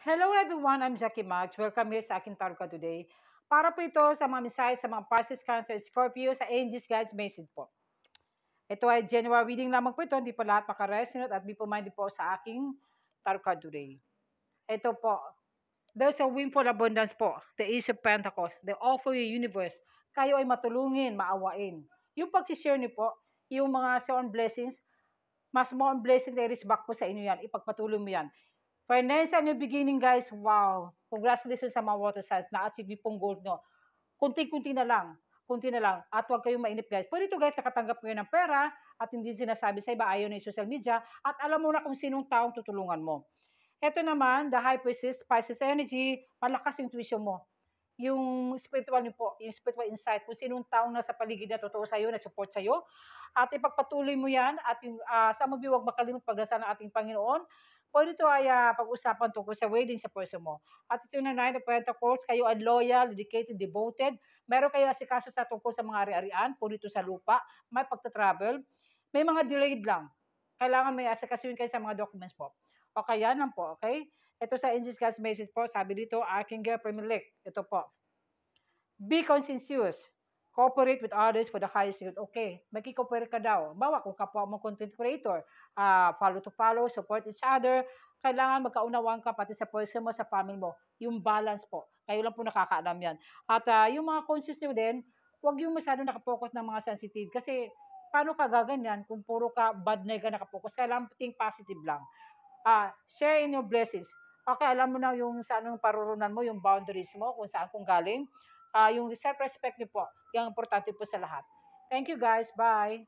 Hello everyone, I'm Jackie Max. Welcome here sa aking Tarot today. Para po ito sa mga mensahe sa mga Pisces, Cancer, Scorpio sa Angels Guides Message po. Ito ay general reading lamang po ito, hindi po lahat makaresonate at be po minded po sa aking Tarot today. Ito po, there's a windfall abundance po, the Ace of Pentacles, the offer you universe. Kayo ay matulungin, maawain. Yung pag-share niyo po, yung mga sound blessings, mas more blessing there is back po sa inyo yan. Ipagpatuloy mo yan. Financial new beginning, guys. Wow. Congratulations sa mga water signs. Na-achieve yung pong goal nyo. Kunti-kunti na lang. Kunti na lang. At huwag kayong mainip, guys. Pwede ito, guys, nakatanggap kayo ng pera at hindi sinasabi sa iba, ayaw na yung social media at alam mo na kung sinong taong tutulungan mo. Ito naman, the high priestess, Pisces energy, malakas yung tuition mo. Yung spiritual niyo po, yung spiritual insight, kung sinong taong nasa paligid na totoo sa'yo, nag-support sa'yo, at ipagpatuloy mo yan, at yung, sa mga huwag makalimut pagdasal ng ating Panginoon, pwede ito ay pag-usapan tungkol sa wedding sa person mo. At ito na Nine of Pentacles, kayo ay loyal, dedicated, devoted, meron kayo asikaso sa tungkol sa mga ari-arian, puro ito sa lupa, may pagta-travel, may mga delayed lang. Kailangan may asikasuin kayo sa mga documents po. O kaya lang po, okay? Ito sa Angels God's message po, sabi dito, aking girlfriend elect. Ito po. Be conscientious. Cooperate with others for the highest good. Okay, magkikooperate ka daw. Bawa kung kapwa mo content creator, follow to follow, support each other. Kailangan magkaunawaan ka pati sa person mo, sa family mo. Yung balance po. Kayo lang po nakakaalam yan. At yung mga conscious nyo din, huwag yung masyado nakapokus ng mga sensitive. Kasi paano ka gaganyan kung puro ka bad na ka nakapokus? Kailangan think positive lang. Share in your blessings. Okay, alam mo na yung sa anong parurunan mo, yung boundaries mo, kung saan kung galing. Yung self-respect niyo po, yung importante po sa lahat. Thank you guys. Bye.